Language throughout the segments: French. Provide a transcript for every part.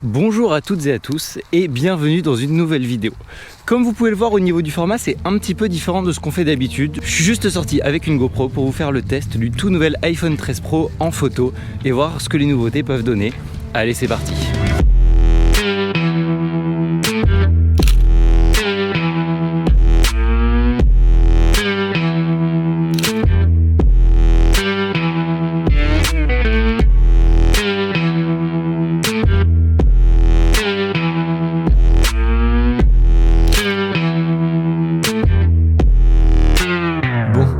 Bonjour à toutes et à tous et bienvenue dans une nouvelle vidéo. Comme vous pouvez le voir au niveau du format, c'est un petit peu différent de ce qu'on fait d'habitude. Je suis juste sorti avec une GoPro pour vous faire le test du tout nouvel iPhone 13 Pro en photo et voir ce que les nouveautés peuvent donner. Allez, c'est parti.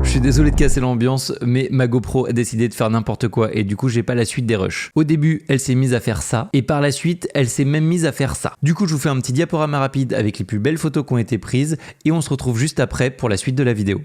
Je suis désolé de casser l'ambiance, mais ma GoPro a décidé de faire n'importe quoi et du coup j'ai pas la suite des rushs. Au début, elle s'est mise à faire ça et par la suite, elle s'est même mise à faire ça. Du coup, je vous fais un petit diaporama rapide avec les plus belles photos qui ont été prises et on se retrouve juste après pour la suite de la vidéo.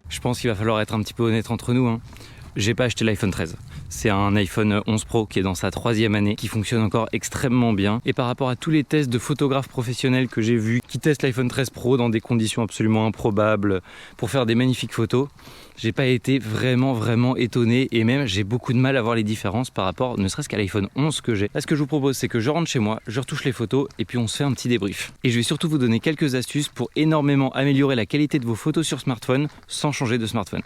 Je pense qu'il va falloir être un petit peu honnête entre nous, hein. J'ai pas acheté l'iPhone 13. C'est un iPhone 11 Pro qui est dans sa 3e année, qui fonctionne encore extrêmement bien. Et par rapport à tous les tests de photographes professionnels que j'ai vus, qui testent l'iPhone 13 Pro dans des conditions absolument improbables pour faire des magnifiques photos, j'ai pas été vraiment étonné et même j'ai beaucoup de mal à voir les différences par rapport ne serait-ce qu'à l'iPhone 11 que j'ai. Là, ce que je vous propose, c'est que je rentre chez moi, je retouche les photos et puis on se fait un petit débrief. Et je vais surtout vous donner quelques astuces pour énormément améliorer la qualité de vos photos sur smartphone sans changer de smartphone.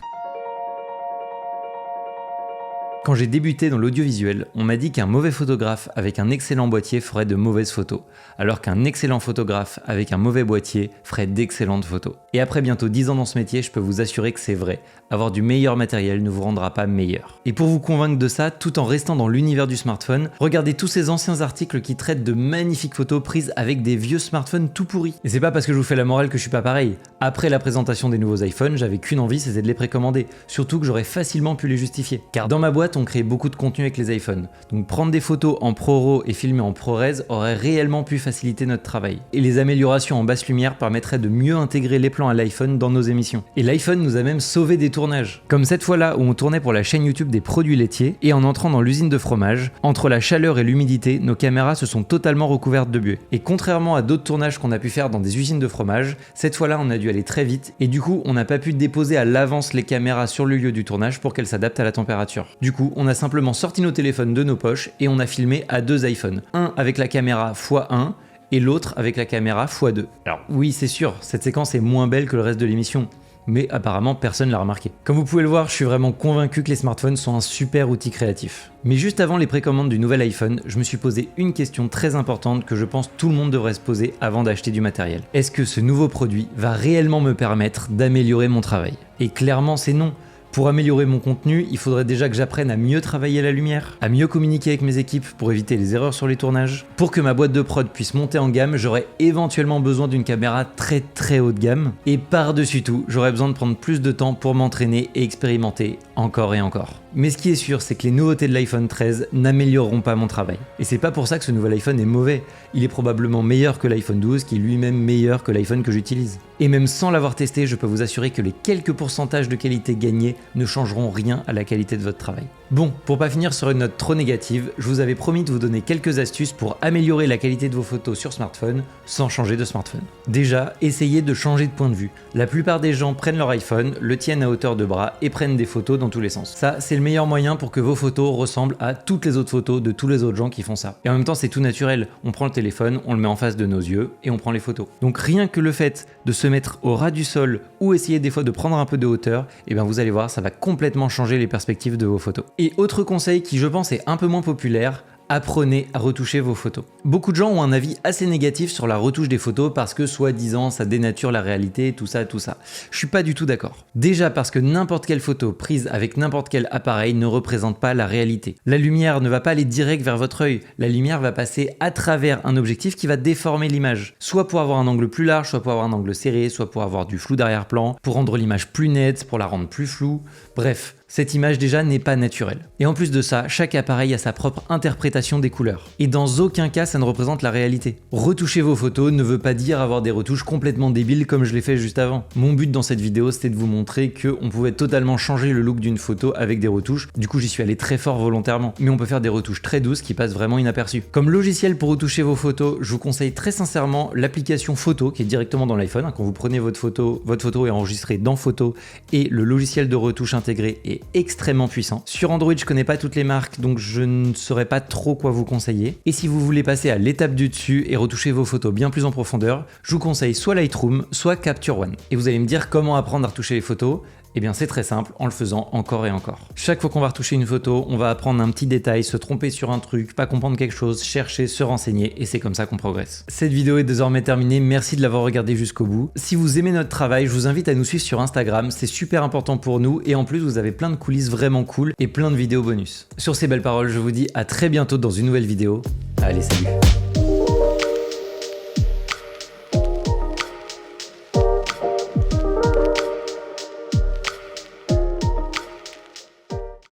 Quand j'ai débuté dans l'audiovisuel, on m'a dit qu'un mauvais photographe avec un excellent boîtier ferait de mauvaises photos, alors qu'un excellent photographe avec un mauvais boîtier ferait d'excellentes photos. Et après bientôt 10 ans dans ce métier, je peux vous assurer que c'est vrai. Avoir du meilleur matériel ne vous rendra pas meilleur. Et pour vous convaincre de ça, tout en restant dans l'univers du smartphone, regardez tous ces anciens articles qui traitent de magnifiques photos prises avec des vieux smartphones tout pourris. Et c'est pas parce que je vous fais la morale que je suis pas pareil. Après la présentation des nouveaux iPhones, j'avais qu'une envie, c'était de les précommander. Surtout que j'aurais facilement pu les justifier. Car dans ma boîte, on crée beaucoup de contenu avec les iPhones. Donc prendre des photos en ProRAW et filmer en ProRes aurait réellement pu faciliter notre travail. Et les améliorations en basse lumière permettraient de mieux intégrer les plans à l'iPhone dans nos émissions. Et l'iPhone nous a même sauvé des tournages. Comme cette fois-là où on tournait pour la chaîne YouTube des produits laitiers et en entrant dans l'usine de fromage, entre la chaleur et l'humidité, nos caméras se sont totalement recouvertes de buée. Et contrairement à d'autres tournages qu'on a pu faire dans des usines de fromage, cette fois-là on a dû aller très vite et du coup on n'a pas pu déposer à l'avance les caméras sur le lieu du tournage pour qu'elles s'adaptent à la température. Du coup, on a simplement sorti nos téléphones de nos poches et on a filmé à 2 iPhones. Un avec la caméra x1 et l'autre avec la caméra x2. Alors oui, c'est sûr, cette séquence est moins belle que le reste de l'émission, mais apparemment personne l'a remarqué. Comme vous pouvez le voir, je suis vraiment convaincu que les smartphones sont un super outil créatif. Mais juste avant les précommandes du nouvel iPhone, je me suis posé une question très importante que je pense tout le monde devrait se poser avant d'acheter du matériel. Est-ce que ce nouveau produit va réellement me permettre d'améliorer mon travail? Et clairement c'est non. Pour améliorer mon contenu, il faudrait déjà que j'apprenne à mieux travailler la lumière, à mieux communiquer avec mes équipes pour éviter les erreurs sur les tournages. Pour que ma boîte de prod puisse monter en gamme, j'aurais éventuellement besoin d'une caméra très haut de gamme. Et par-dessus tout, j'aurais besoin de prendre plus de temps pour m'entraîner et expérimenter encore et encore. Mais ce qui est sûr, c'est que les nouveautés de l'iPhone 13 n'amélioreront pas mon travail. Et c'est pas pour ça que ce nouvel iPhone est mauvais. Il est probablement meilleur que l'iPhone 12, qui est lui-même meilleur que l'iPhone que j'utilise. Et même sans l'avoir testé, je peux vous assurer que les quelques pourcentages de qualité gagnés ne changeront rien à la qualité de votre travail. Bon, pour pas finir sur une note trop négative, je vous avais promis de vous donner quelques astuces pour améliorer la qualité de vos photos sur smartphone sans changer de smartphone. Déjà, essayez de changer de point de vue. La plupart des gens prennent leur iPhone, le tiennent à hauteur de bras et prennent des photos dans tous les sens. Ça, c'est le meilleur moyen pour que vos photos ressemblent à toutes les autres photos de tous les autres gens qui font ça. Et en même temps, c'est tout naturel. On prend le téléphone, on le met en face de nos yeux et on prend les photos. Donc rien que le fait de se mettre au ras du sol ou essayer des fois de prendre un peu de hauteur, et bien vous allez voir, ça va complètement changer les perspectives de vos photos. Et autre conseil qui je pense est un peu moins populaire, apprenez à retoucher vos photos. Beaucoup de gens ont un avis assez négatif sur la retouche des photos parce que soi-disant ça dénature la réalité, tout ça. Je suis pas du tout d'accord. Déjà parce que n'importe quelle photo prise avec n'importe quel appareil ne représente pas la réalité. La lumière ne va pas aller direct vers votre œil, la lumière va passer à travers un objectif qui va déformer l'image. Soit pour avoir un angle plus large, soit pour avoir un angle serré, soit pour avoir du flou d'arrière-plan, pour rendre l'image plus nette, pour la rendre plus floue, bref. Cette image déjà n'est pas naturelle. Et en plus de ça, chaque appareil a sa propre interprétation des couleurs. Et dans aucun cas ça ne représente la réalité. Retoucher vos photos ne veut pas dire avoir des retouches complètement débiles comme je l'ai fait juste avant. Mon but dans cette vidéo c'était de vous montrer qu'on pouvait totalement changer le look d'une photo avec des retouches. Du coup j'y suis allé très fort volontairement. Mais on peut faire des retouches très douces qui passent vraiment inaperçues. Comme logiciel pour retoucher vos photos, je vous conseille très sincèrement l'application Photo qui est directement dans l'iPhone. Quand vous prenez votre photo est enregistrée dans Photo et le logiciel de retouche intégré est extrêmement puissant. Sur Android, je connais pas toutes les marques, donc je ne saurais pas trop quoi vous conseiller. Et si vous voulez passer à l'étape du dessus et retoucher vos photos bien plus en profondeur, je vous conseille soit Lightroom, soit Capture One. Et vous allez me dire comment apprendre à retoucher les photos. Eh bien c'est très simple, en le faisant encore et encore. Chaque fois qu'on va retoucher une photo, on va apprendre un petit détail, se tromper sur un truc, pas comprendre quelque chose, chercher, se renseigner, et c'est comme ça qu'on progresse. Cette vidéo est désormais terminée, merci de l'avoir regardée jusqu'au bout. Si vous aimez notre travail, je vous invite à nous suivre sur Instagram, c'est super important pour nous, et en plus vous avez plein de coulisses vraiment cool, et plein de vidéos bonus. Sur ces belles paroles, je vous dis à très bientôt dans une nouvelle vidéo. Allez, salut!